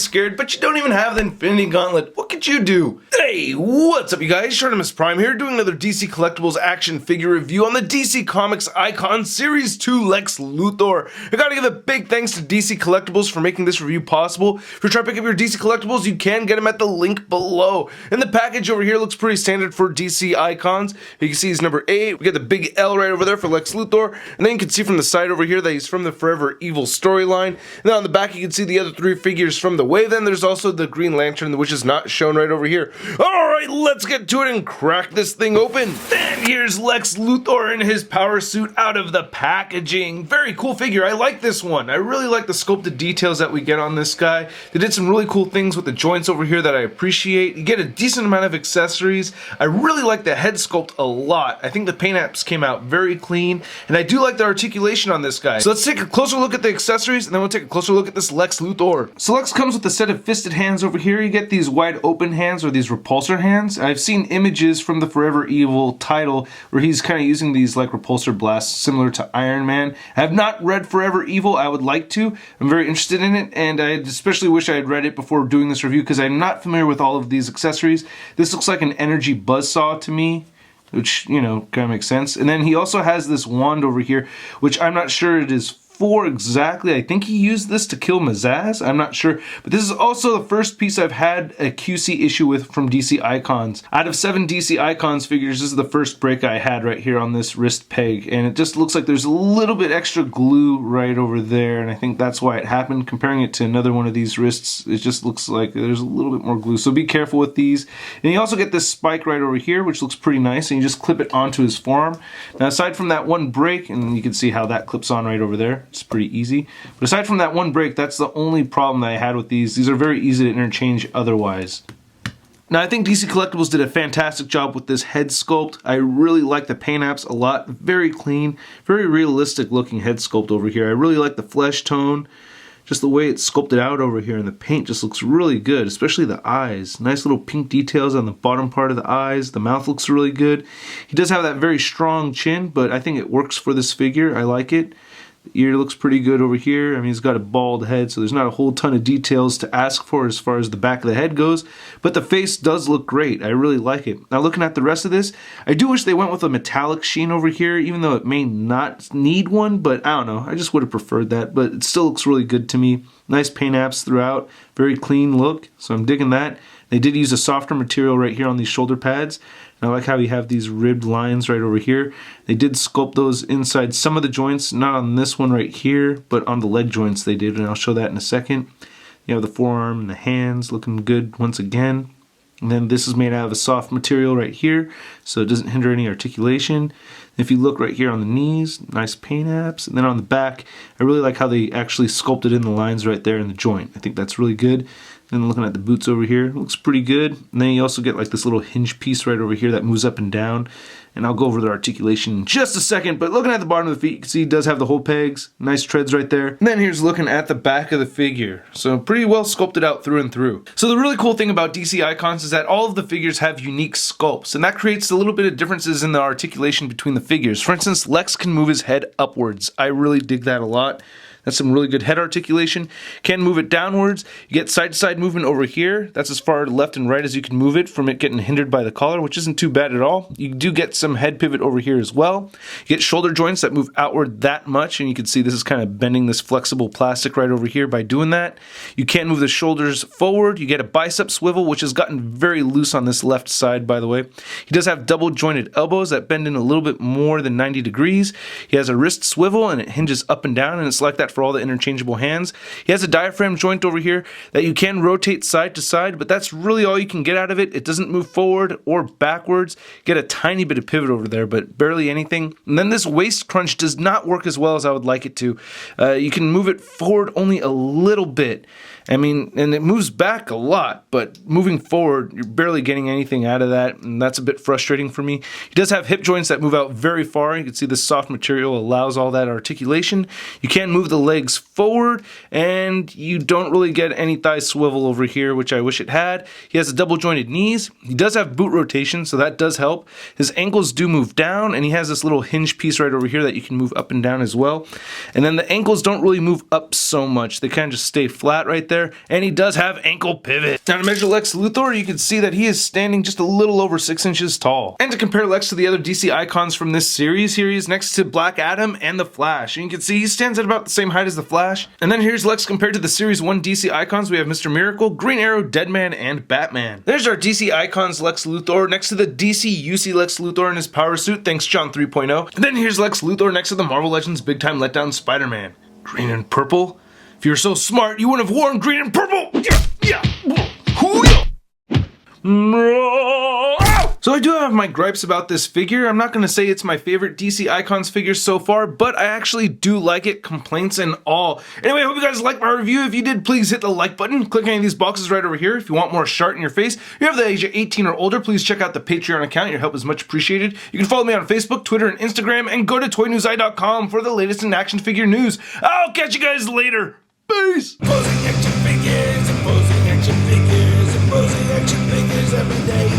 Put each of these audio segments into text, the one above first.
scared, but you don't even have the Infinity Gauntlet. What could you do? Hey, what's up you guys? ShartimusPrime here, doing another DC Collectibles action figure review on the DC Comics Icon Series 2 Lex Luthor. I gotta give a big thanks to DC Collectibles for making this review possible. If you're trying to pick up your DC Collectibles, you can get them at the link below. And the package over here looks pretty standard for DC Icons. You can see he's number 8. We got the big L right over there for Lex Luthor. And then you can see from the side over here that he's from the Forever Evil storyline. And then on the back you can see the other 3 figures from the wave. Then there's also the Green Lantern, which is not shown right over here. Alright, let's get to it and crack this thing open. And here's Lex Luthor in his power suit out of the packaging. Very cool figure. I like this one. I really like the sculpted details that we get on this guy. They did some really cool things with the joints over here that I appreciate. You get a decent amount of accessories. I really like the head sculpt a lot. I think the paint apps came out very clean, and I do like the articulation on this guy. So let's take a closer look at the accessories, and then we'll take a closer look at this Lex Luthor. So Lex comes with a set of fisted hands over here. You get these wide open hands, or these repulsor hands. I've seen images from the Forever Evil title where he's kind of using these like repulsor blasts similar to Iron Man. I have not read Forever Evil. I would like to. I'm very interested in it, and I especially wish I had read it before doing this review because I'm not familiar with all of these accessories. This looks like an energy buzzsaw to me, which, you know, kind of makes sense. And then he also has this wand over here, which I'm not sure it is for exactly. I think he used this to kill Mazaz. I'm not sure. But this is also the first piece I've had a QC issue with from DC Icons. Out of 7 DC Icons figures, this is the first break I had right here on this wrist peg. And it just looks like there's a little bit extra glue right over there. And I think that's why it happened. Comparing it to another one of these wrists, it just looks like there's a little bit more glue. So be careful with these. And you also get this spike right over here, which looks pretty nice. And you just clip it onto his forearm. Now aside from that one break, and you can see how that clips on right over there. It's pretty easy. But aside from that one break, that's the only problem that I had with these. These are very easy to interchange otherwise. Now I think DC Collectibles did a fantastic job with this head sculpt. I really like the paint apps a lot. Very clean, very realistic looking head sculpt over here. I really like the flesh tone. Just the way it's sculpted out over here, and the paint just looks really good, especially the eyes. Nice little pink details on the bottom part of the eyes. The mouth looks really good. He does have that very strong chin, but I think it works for this figure. I like it. The ear looks pretty good over here. I mean, he's got a bald head, so there's not a whole ton of details to ask for as far as the back of the head goes, but the face does look great. I really like it. Now, looking at the rest of this, I do wish they went with a metallic sheen over here, even though it may not need one, but I don't know. I just would have preferred that, but it still looks really good to me. Nice paint apps throughout. Very clean look, so I'm digging that. They did use a softer material right here on these shoulder pads. And I like how you have these ribbed lines right over here. They did sculpt those inside some of the joints, not on this one right here, but on the leg joints they did, and I'll show that in a second. You have the forearm and the hands looking good once again. And then this is made out of a soft material right here, so it doesn't hinder any articulation. If you look right here on the knees, nice paint apps. And then on the back, I really like how they actually sculpted in the lines right there in the joint. I think that's really good. And looking at the boots over here, it looks pretty good. And then you also get like this little hinge piece right over here that moves up and down. And I'll go over the articulation in just a second, but looking at the bottom of the feet, you can see he does have the hole pegs. Nice treads right there. And then here's looking at the back of the figure. So pretty well sculpted out through and through. So the really cool thing about DC Icons is that all of the figures have unique sculpts, and that creates a little bit of differences in the articulation between the figures. For instance, Lex can move his head upwards. I really dig that a lot. That's some really good head articulation. Can move it downwards. You get side-to-side movement over here. That's as far left and right as you can move it from it getting hindered by the collar, which isn't too bad at all. You do get some head pivot over here as well. You get shoulder joints that move outward that much, and you can see this is kind of bending this flexible plastic right over here by doing that. You can move the shoulders forward. You get a bicep swivel, which has gotten very loose on this left side, by the way. He does have double jointed elbows that bend in a little bit more than 90 degrees. He has a wrist swivel, and it hinges up and down, and it's like that for all the interchangeable hands. He has a diaphragm joint over here that you can rotate side to side, but that's really all you can get out of it. It doesn't move forward or backwards. Get a tiny bit of pivot over there, but barely anything. And then this waist crunch does not work as well as I would like it to. You can move it forward only a little bit. I mean, and it moves back a lot, but moving forward, you're barely getting anything out of that, and that's a bit frustrating for me. He does have hip joints that move out very far. You can see this soft material allows all that articulation. You can move the legs forward, and you don't really get any thigh swivel over here, which I wish it had. He has a double jointed knees. He does have boot rotation, so that does help. His ankles do move down, and he has this little hinge piece right over here that you can move up and down as well. And then the ankles don't really move up so much. They kind of just stay flat right there, and he does have ankle pivot. Now to measure Lex Luthor, you can see that he is standing just a little over 6 inches tall. And to compare Lex to the other DC icons from this series, here he is next to Black Adam and the Flash. And you can see he stands at about the same height as the Flash. And then here's Lex compared to the Series 1 DC icons. We have Mr. Miracle, Green Arrow, Deadman, and Batman. There's our DC icons Lex Luthor next to the DC UC Lex Luthor in his power suit, thanks John 3.0. And then here's Lex Luthor next to the Marvel Legends Big Time Letdown Spider-Man. Green and purple? If you're so smart, you wouldn't have worn green and purple! So I do have my gripes about this figure. I'm not going to say it's my favorite DC Icons figure so far, but I actually do like it, complaints and all. Anyway, I hope you guys liked my review. If you did, please hit the like button. Click any of these boxes right over here. If you want more Shart in your face, if you have the age of 18 or older, please check out the Patreon account. Your help is much appreciated. You can follow me on Facebook, Twitter, and Instagram, and go to toynewseye.com for the latest in action figure news. I'll catch you guys later. Peace! Posing action figures, imposing action figures, imposing action figures every day.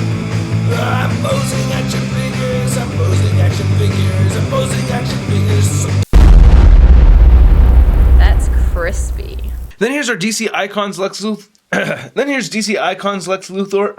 I'm posing action figures, I'm posing action figures, I'm posing action figures. That's crispy. Then here's our DC Icons Lex Luthor.